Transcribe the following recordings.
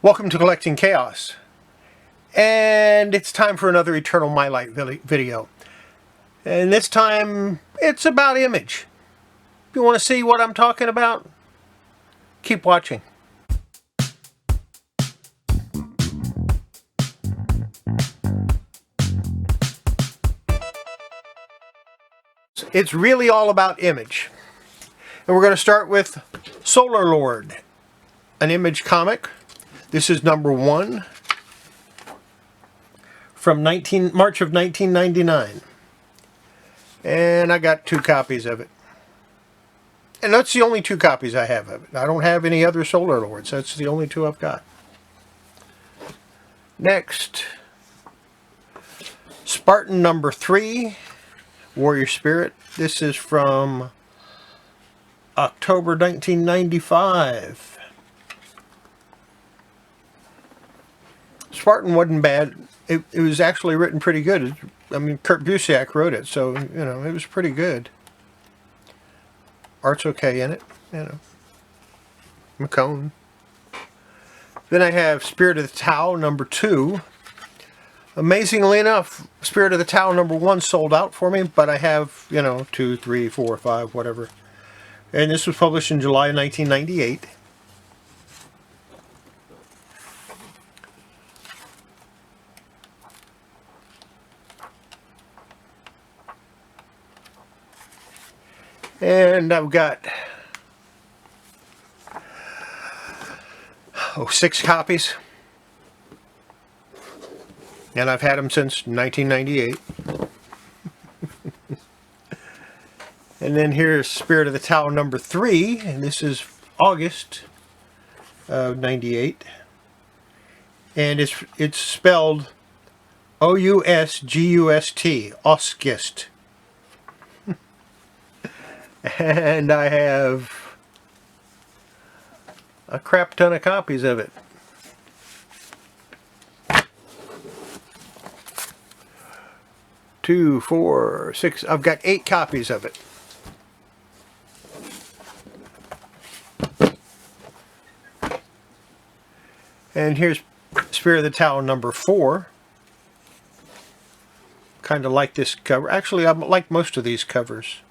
Welcome to Collecting Chaos, and it's time for another Eternal Mylite video, and this time it's about image. If you want to see what I'm talking about, keep watching. It's really all about image, and we're going to start with Solar Lord, an image comic. This is number 1 from March of 1999. And I got 2 copies of it. And that's the only 2 copies I have of it. I don't have any other Solar Lords. That's the only 2 I've got. Next, Spartan number 3, Warrior Spirit. This is from October 1995. Spartan wasn't bad. It was actually written pretty good. I mean, Kurt Busiek wrote it, so, you know, it was pretty good. Art's okay in it, you know. McCone. Then I have Spirit of the Tau number 2. Amazingly enough, Spirit of the Tau number 1 sold out for me, but I have, you know, 2, 3, 4, 5, whatever. And this was published in July 1998. And I've got 6 copies. And I've had them since 1998. And then here's Spirit of the Tau number 3, and this is August of 98. And it's spelled O-U-S-G-U-S-T, August. And I have a crap ton of copies of it. Two, 4, 6. I've got 8 copies of it. And here's Spirit of the Tau number 4. Kind of like this cover. Actually, I like most of these covers.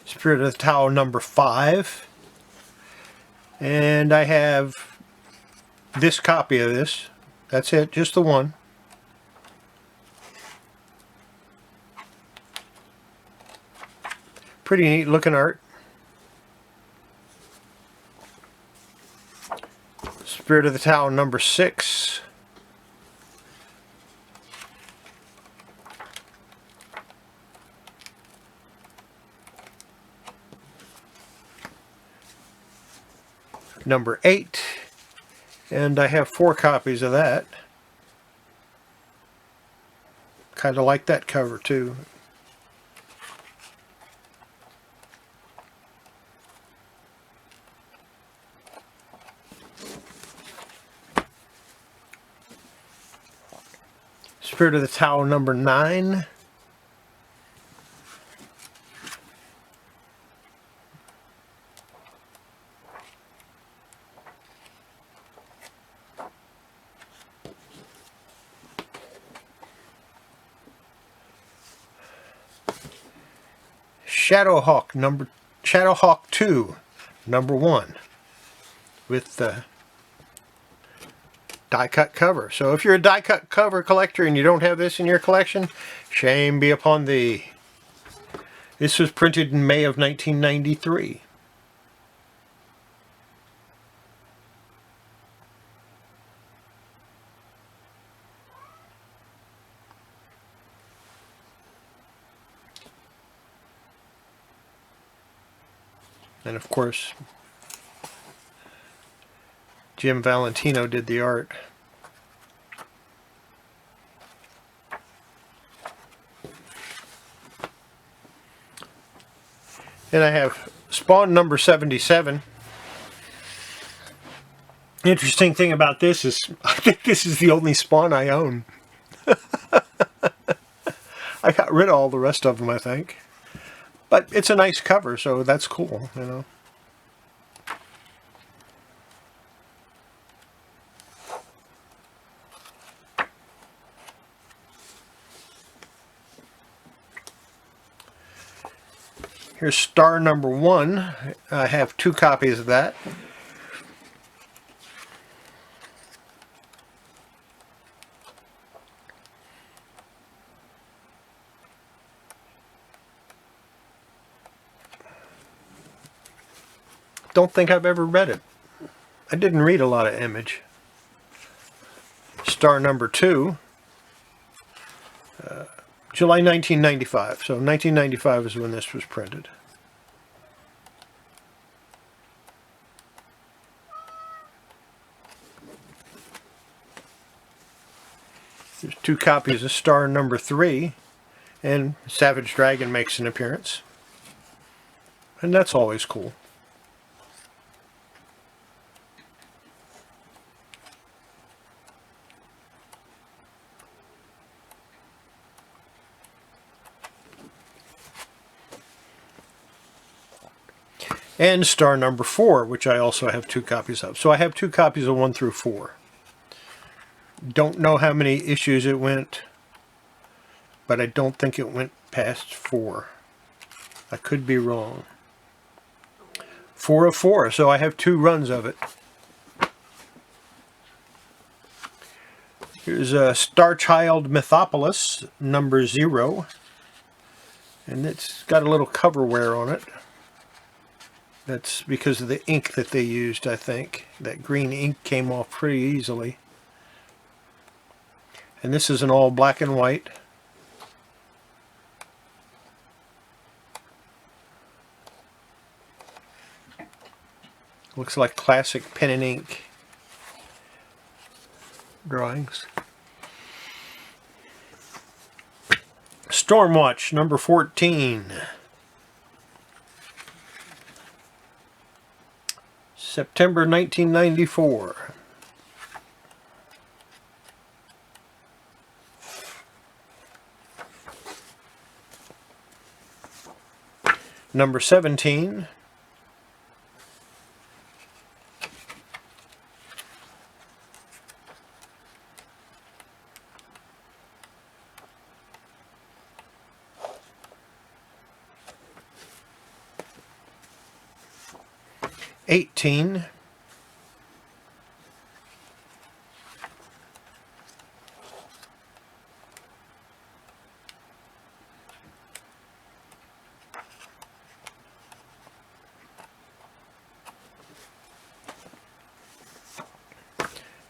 Spirit of the Tau number 5, and I have this copy of this. That's it, just the one. Pretty neat looking art. Spirit of the Tau number 6. Number 8, and I have 4 copies of that. Kind of like that cover too. Spirit of the Tau number 9. Shadowhawk 2, number 1, with the die-cut cover. So if you're a die-cut cover collector and you don't have this in your collection, shame be upon thee. This was printed in May of 1993. And of course, Jim Valentino did the art. And I have Spawn number 77. Interesting thing about this is I think this is the only spawn I own. I got rid of all the rest of them, I think. But it's a nice cover, so that's cool, you know. Here's star number 1. I have 2 copies of that. Don't think I've ever read it. I didn't read a lot of Image. Star number 2. July 1995. So 1995 is when this was printed. There's 2 copies of star number 3. And Savage Dragon makes an appearance. And that's always cool. And star number 4, which I also have 2 copies of. So I have 2 copies of 1 through 4. Don't know how many issues it went, but I don't think it went past 4. I could be wrong. 4 of 4, so I have 2 runs of it. Here's a Star Child Mythopolis, number 0. And it's got a little cover wear on it. That's because of the ink that they used, I think. That green ink came off pretty easily. And this is an all black and white. Looks like classic pen and ink drawings. Stormwatch number 14. September 1994. Number 17. '18.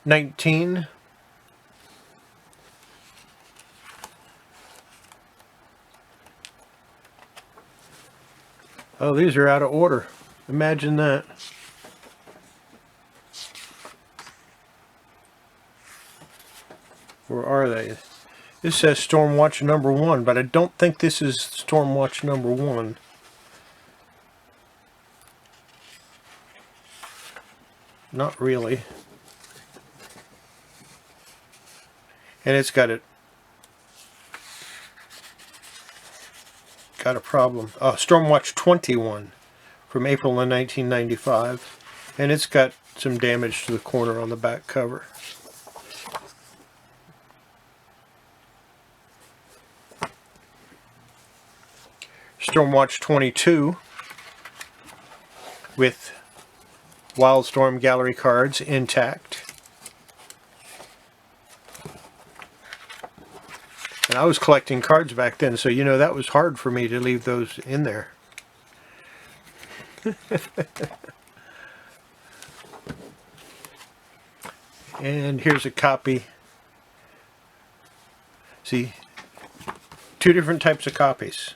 '19. Oh, these are out of order. Imagine that. Where are they? This says Stormwatch number 1, but I don't think this is Stormwatch number 1. Not really. And it's got a problem. Stormwatch 21 from April of 1995. And it's got some damage to the corner on the back cover. Stormwatch 22 with Wildstorm gallery cards intact. And I was collecting cards back then, so you know that was hard for me to leave those in there. And here's a copy. See, 2 different types of copies.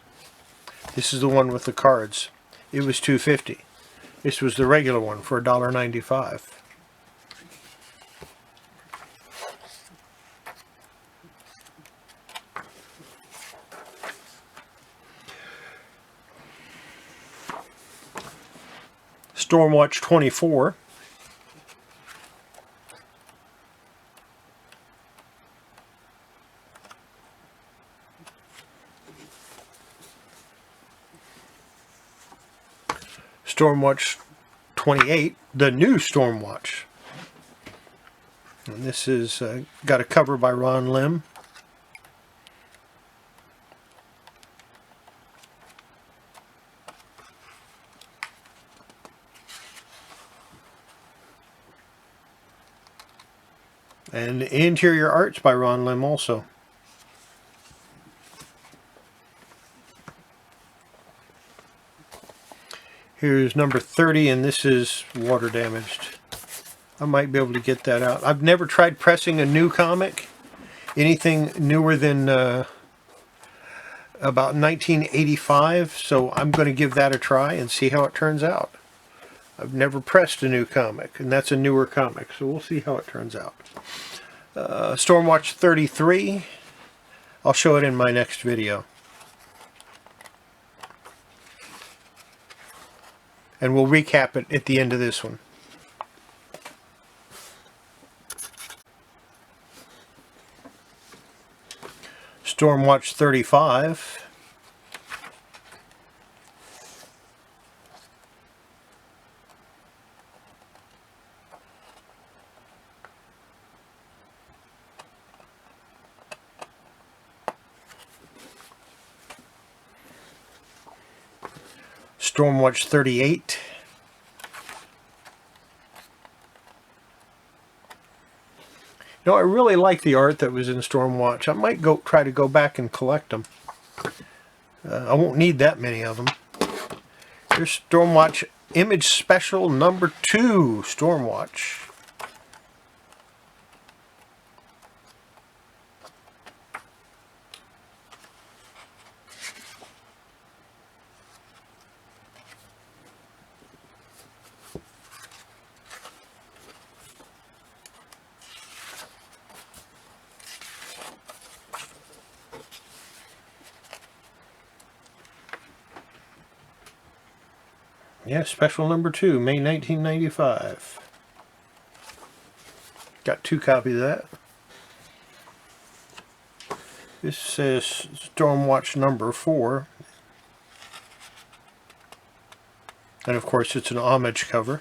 This is the one with the cards. It was $2.50. This was the regular one for $1.95. Stormwatch 24. Stormwatch 28, the new Stormwatch. And this is got a cover by Ron Lim. And interior arts by Ron Lim also. Here's number 30, and this is water damaged. I might be able to get that out. I've never tried pressing a new comic. Anything newer than about 1985, so I'm going to give that a try and see how it turns out. I've never pressed a new comic, and that's a newer comic, so we'll see how it turns out. Stormwatch 33, I'll show it in my next video. And we'll recap it at the end of this one. Stormwatch 35. Stormwatch 38. You know, I really like the art that was in Stormwatch. I might try to go back and collect them. I won't need that many of them. Here's Stormwatch Image Special number 2, Stormwatch. Yeah, special number 2, May 1995. Got 2 copies of that. This says Stormwatch number 4. And of course it's an homage cover.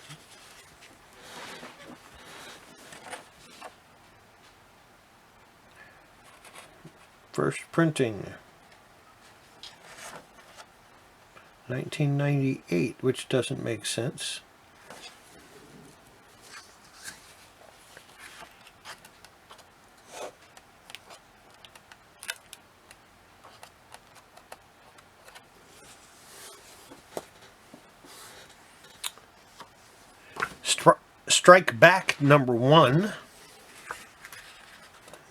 First printing. 1998, which doesn't make sense. Strike Back number 1.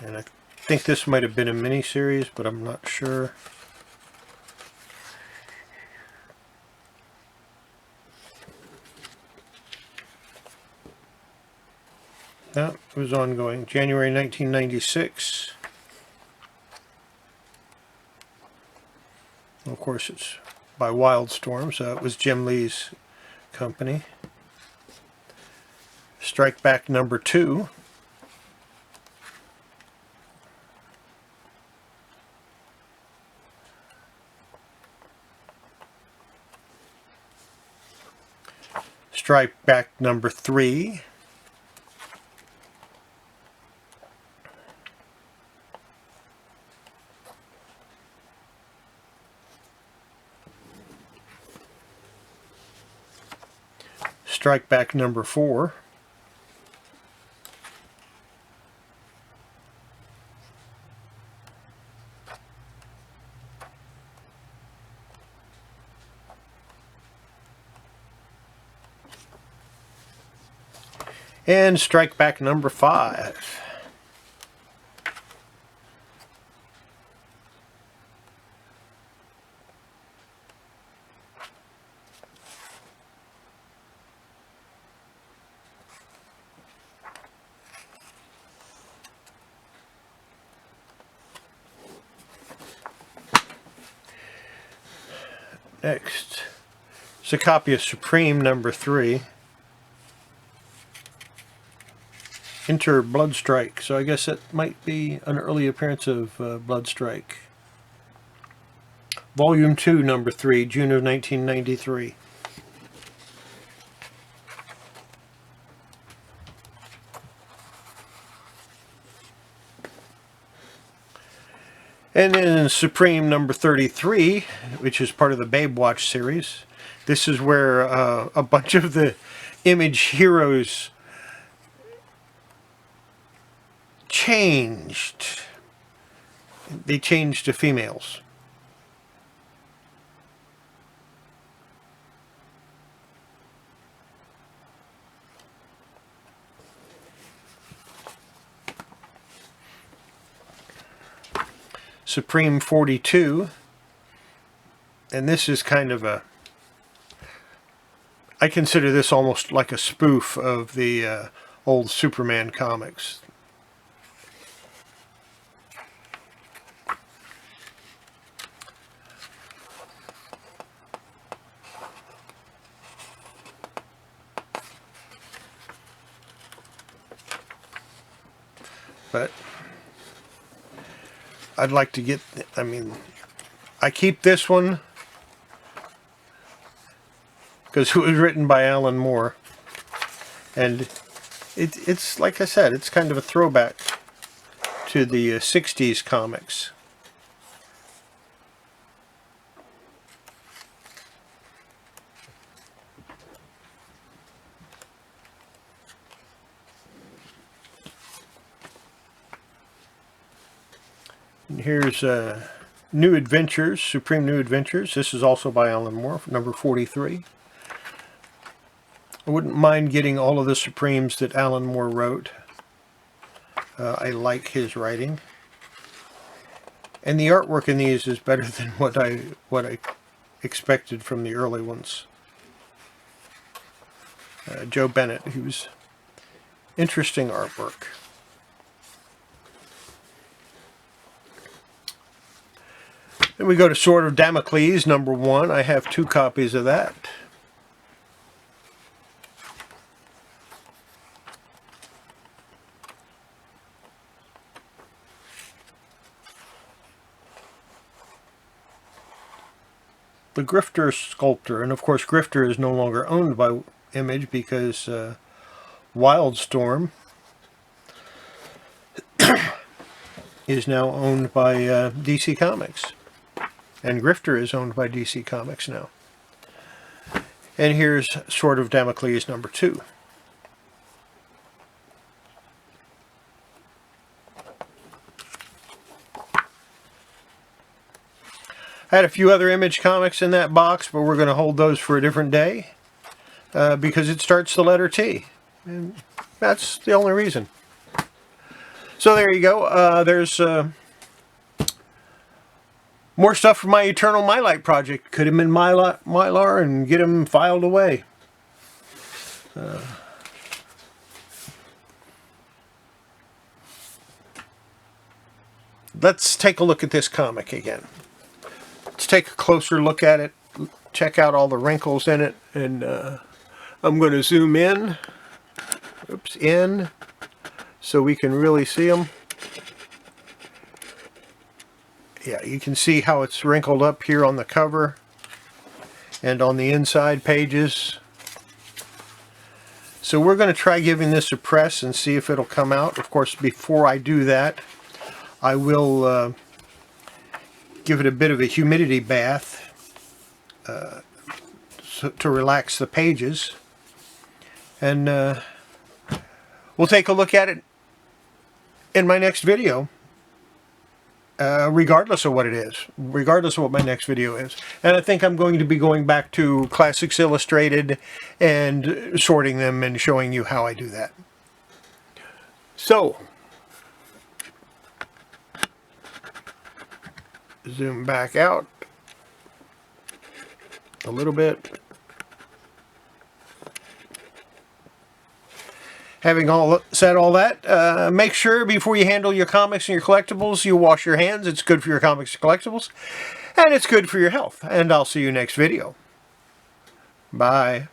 And I think this might have been a mini-series, but I'm not sure. That was ongoing. January 1996. Of course, it's by Wildstorm, so it was Jim Lee's company. Strike Back number 2. Strike Back number 3. Strike Back number 4. And Strike Back number 5. Next, it's a copy of Supreme number 3. Enter Bloodstrike, so I guess that might be an early appearance of Bloodstrike. Volume 2, number 3, June of 1993. And then Supreme number 33, which is part of the Babe Watch series. This is where a bunch of the Image heroes changed. They changed to females. Supreme 42, and this is kind of a, I consider this almost like a spoof of the old Superman comics. But I'd like to get, I mean, I keep this one because it was written by Alan Moore. And it's like I said, it's kind of a throwback to the 60s comics. And here's New Adventures, Supreme New Adventures. This is also by Alan Moore, number 43. I wouldn't mind getting all of the Supremes that Alan Moore wrote. I like his writing. And the artwork in these is better than what I expected from the early ones. Joe Bennett, he was interesting artwork. Then we go to Sword of Damocles, number 1. I have 2 copies of that. The Grifter Sculptor, and of course Grifter is no longer owned by Image because Wildstorm is now owned by DC Comics. And Grifter is owned by DC Comics now. And here's Sword of Damocles number 2. I had a few other Image comics in that box, but we're going to hold those for a different day because it starts the letter T. And that's the only reason. So there you go. There's more stuff for my Eternal Mylite project. Put them in Mylar and get them filed away. Let's take a look at this comic again. Let's take a closer look at it. Check out all the wrinkles in it. And I'm going to zoom in. Oops, in. So we can really see them. Yeah, you can see how it's wrinkled up here on the cover and on the inside pages. So we're going to try giving this a press and see if it'll come out. Of course, before I do that, I will give it a bit of a humidity bath to relax the pages. And we'll take a look at it in my next video. Regardless of what it is, regardless of what my next video is. And I think I'm going to be going back to Classics Illustrated and sorting them and showing you how I do that. So, zoom back out a little bit. Having said all that, make sure before you handle your comics and your collectibles, you wash your hands. It's good for your comics and collectibles, and it's good for your health. And I'll see you next video. Bye.